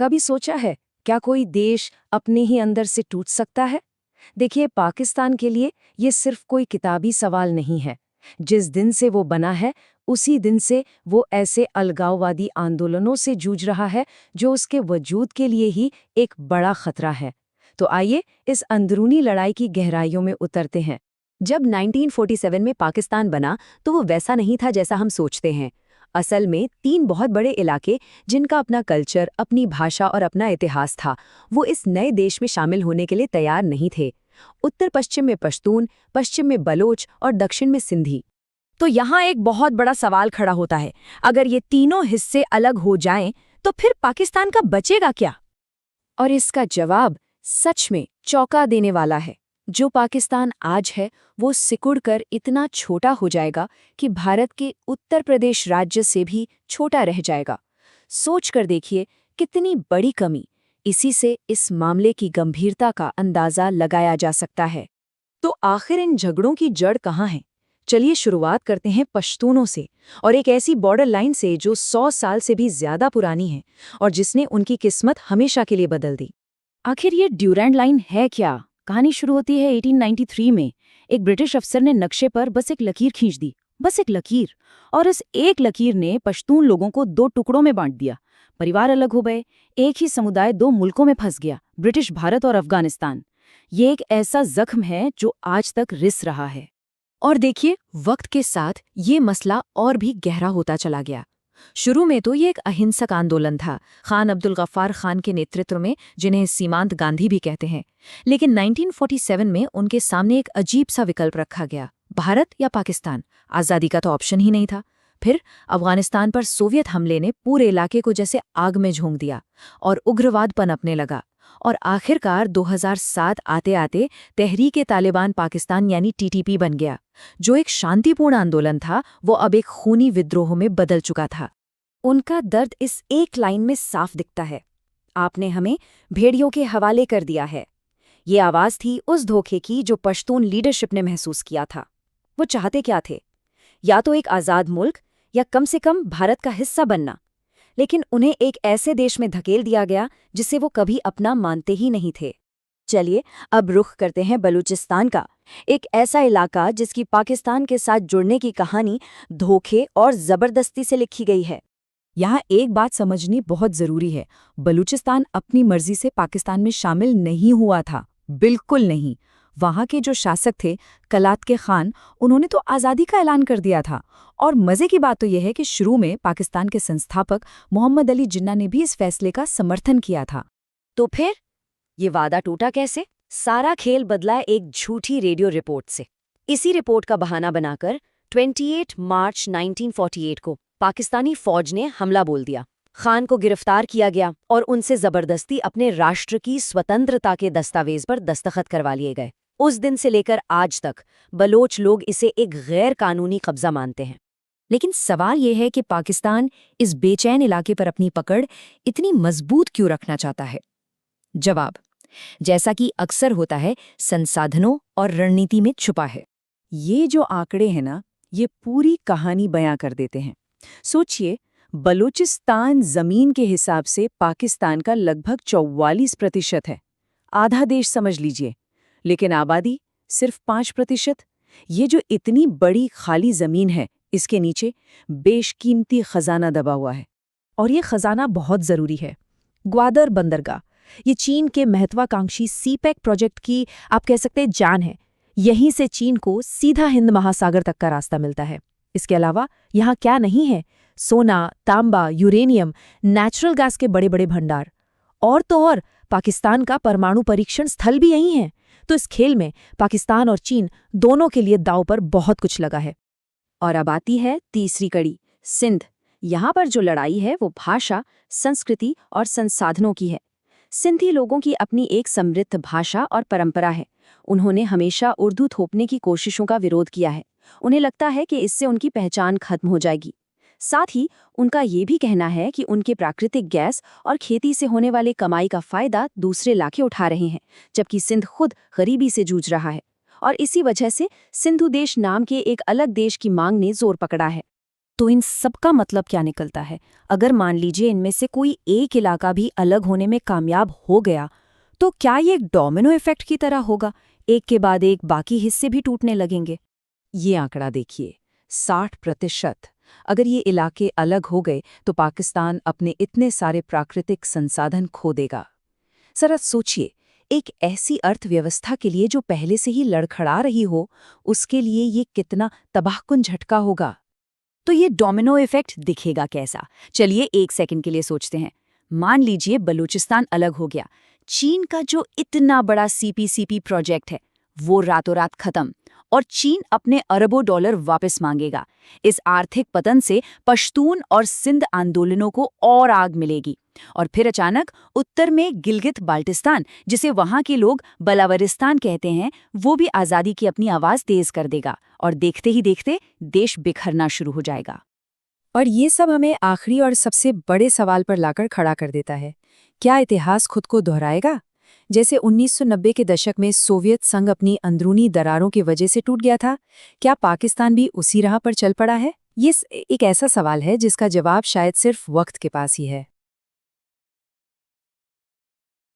कभी सोचा है क्या कोई देश अपने ही अंदर से टूट सकता है? देखिए, पाकिस्तान के लिए ये सिर्फ कोई किताबी सवाल नहीं है। जिस दिन से वो बना है, उसी दिन से वो ऐसे अलगाववादी आंदोलनों से जूझ रहा है जो उसके वजूद के लिए ही एक बड़ा खतरा है। तो आइए इस अंदरूनी लड़ाई की गहराइयों में उतरते हैं। जब 1947 में पाकिस्तान बना तो वो वैसा नहीं था जैसा हम सोचते हैं। असल में 3 बहुत बड़े इलाके जिनका अपना कल्चर, अपनी भाषा और अपना इतिहास था, वो इस नए देश में शामिल होने के लिए तैयार नहीं थे। उत्तर पश्चिम में पश्तून, पश्चिम में बलोच और दक्षिण में सिंधी। तो यहाँ एक बहुत बड़ा सवाल खड़ा होता है, अगर ये तीनों हिस्से अलग हो जाएं, तो फिर पाकिस्तान का बचेगा क्या? और इसका जवाब सच में चौंका देने वाला है। जो पाकिस्तान आज है, वो सिकुड़कर इतना छोटा हो जाएगा कि भारत के उत्तर प्रदेश राज्य से भी छोटा रह जाएगा। सोच कर देखिए, कितनी बड़ी कमी। इसी से इस मामले की गंभीरता का अंदाजा लगाया जा सकता है। तो आखिर इन झगड़ों की जड़ कहाँ है? चलिए शुरुआत करते हैं पश्तूनों से, और एक ऐसी बॉर्डर लाइन से जो 100 साल से भी ज्यादा पुरानी है और जिसने उनकी किस्मत हमेशा के लिए बदल दी। आखिर ये ड्यूरैंड लाइन है क्या? कहानी शुरू होती है 1893 में। एक ब्रिटिश अफसर ने नक्शे पर बस एक लकीर खींच दी, बस एक लकीर, और इस एक लकीर ने पश्तून लोगों को 2 टुकड़ों में बांट दिया। परिवार अलग हो गए, एक ही समुदाय 2 मुल्कों में फंस गया, ब्रिटिश भारत और अफगानिस्तान। ये एक ऐसा जख्म है जो आज तक रिस रहा है। और देखिए, वक्त के साथ ये मसला और भी गहरा होता चला गया। शुरू में तो ये एक अहिंसक आंदोलन था, खान अब्दुल गफ्फार खान के नेतृत्व में, जिन्हें सीमांत गांधी भी कहते हैं। लेकिन 1947 में उनके सामने एक अजीब सा विकल्प रखा गया, भारत या पाकिस्तान। आज़ादी का तो ऑप्शन ही नहीं था। फिर अफगानिस्तान पर सोवियत हमले ने पूरे इलाके को जैसे आग में झोंक दिया और उग्रवाद पनपने लगा। और आखिरकार 2007 आते आते तहरीक तालिबान पाकिस्तान यानी टीटीपी बन गया। जो एक शांतिपूर्ण आंदोलन था, वो अब एक खूनी विद्रोह में बदल चुका था। उनका दर्द इस एक लाइन में साफ दिखता है, आपने हमें भेड़ियों के हवाले कर दिया है। ये आवाज़ थी उस धोखे की जो पश्तून लीडरशिप ने महसूस किया था। वो चाहते क्या थे? या तो एक आज़ाद मुल्क, या कम से कम भारत का हिस्सा बनना। लेकिन उन्हें एक ऐसे देश में धकेल दिया गया जिसे वो कभी अपना मानते ही नहीं थे। चलिए अब रुख करते हैं बलूचिस्तान का, एक ऐसा इलाका जिसकी पाकिस्तान के साथ जुड़ने की कहानी धोखे और जबरदस्ती से लिखी गई है। यहाँ एक बात समझनी बहुत जरूरी है, बलूचिस्तान अपनी मर्जी से पाकिस्तान में शामिल नहीं हुआ था, बिल्कुल नहीं। वहाँ के जो शासक थे, कलात के खान, उन्होंने तो आज़ादी का ऐलान कर दिया था। और मज़े की बात तो यह है कि शुरू में पाकिस्तान के संस्थापक मोहम्मद अली जिन्ना ने भी इस फैसले का समर्थन किया था। तो फिर ये वादा टूटा कैसे? सारा खेल बदला एक झूठी रेडियो रिपोर्ट से। इसी रिपोर्ट का बहाना बनाकर 28 मार्च 1948 को पाकिस्तानी फौज ने हमला बोल दिया। खान को गिरफ्तार किया गया और उनसे जबरदस्ती अपने राष्ट्र की स्वतंत्रता के दस्तावेज पर दस्तखत करवा लिए गए। उस दिन से लेकर आज तक बलोच लोग इसे एक गैर कानूनी कब्जा मानते हैं। लेकिन सवाल यह है कि पाकिस्तान इस बेचैन इलाके पर अपनी पकड़ इतनी मजबूत क्यों रखना चाहता है? जवाब, जैसा कि अक्सर होता है, संसाधनों और रणनीति में छुपा है। ये जो आंकड़े हैं ना, ये पूरी कहानी बयां कर देते हैं। सोचिए, बलूचिस्तान जमीन के हिसाब से पाकिस्तान का लगभग 44% है, आधा देश समझ लीजिए। लेकिन आबादी सिर्फ 5%। ये जो इतनी बड़ी खाली जमीन है, इसके नीचे बेशकीमती खजाना दबा हुआ है। और ये खजाना बहुत जरूरी है। ग्वादर बंदरगाह, ये चीन के महत्वाकांक्षी सीपेक प्रोजेक्ट की आप कह सकते हैं जान है। यहीं से चीन को सीधा हिंद महासागर तक का रास्ता मिलता है। इसके अलावा यहाँ क्या नहीं है? सोना, तांबा, यूरेनियम, नेचुरल गैस के बड़े बड़े भंडार। और तो और पाकिस्तान का परमाणु परीक्षण स्थल भी यहीं है। तो इस खेल में पाकिस्तान और चीन दोनों के लिए दांव पर बहुत कुछ लगा है। और अब आती है तीसरी कड़ी, सिंध। यहाँ पर जो लड़ाई है वो भाषा, संस्कृति और संसाधनों की है। सिंधी लोगों की अपनी एक समृद्ध भाषा और परंपरा है। उन्होंने हमेशा उर्दू थोपने की कोशिशों का विरोध किया है। उन्हें लगता है कि इससे उनकी पहचान खत्म हो जाएगी। साथ ही उनका ये भी कहना है कि उनके प्राकृतिक गैस और खेती से होने वाले कमाई का फायदा दूसरे इलाके उठा रहे हैं, जबकि सिंध खुद गरीबी से जूझ रहा है। और इसी वजह से सिंधु देश नाम के एक अलग देश की मांग ने जोर पकड़ा है। तो इन सब का मतलब क्या निकलता है? अगर मान लीजिए इनमें से कोई एक इलाका भी अलग होने में कामयाब हो गया, तो क्या ये एक डोमिनो इफेक्ट की तरह होगा? एक के बाद एक बाकी हिस्से भी टूटने लगेंगे। ये आंकड़ा देखिए, 60%। अगर ये इलाके अलग हो गए तो पाकिस्तान अपने इतने सारे प्राकृतिक संसाधन खो देगा। जरा सोचिए, एक ऐसी अर्थव्यवस्था के लिए जो पहले से ही लड़खड़ा रही हो, उसके लिए ये कितना तबाहकुन झटका होगा। तो ये डोमिनो इफेक्ट दिखेगा कैसा? चलिए एक सेकंड के लिए सोचते हैं। मान लीजिए बलूचिस्तान अलग हो गया। चीन का जो इतना बड़ा सीपीसीपी प्रोजेक्ट है, वो रातों रात खत्म, और चीन अपने अरबों डॉलर वापस मांगेगा। इस आर्थिक पतन से पश्तून और सिंध आंदोलनों को और आग मिलेगी। और फिर अचानक उत्तर में गिलगित बाल्टिस्तान, जिसे वहां के लोग बलावरिस्तान कहते हैं, वो भी आज़ादी की अपनी आवाज़ तेज कर देगा, और देखते ही देखते देश बिखरना शुरू हो जाएगा। और ये सब हमें आखिरी और सबसे बड़े सवाल पर लाकर खड़ा कर देता है, क्या इतिहास खुद को दोहराएगा? जैसे 1990 के दशक में सोवियत संघ अपनी अंदरूनी दरारों की वजह से टूट गया था, क्या पाकिस्तान भी उसी राह पर चल पड़ा है? ये एक ऐसा सवाल है जिसका जवाब शायद सिर्फ वक्त के पास ही है।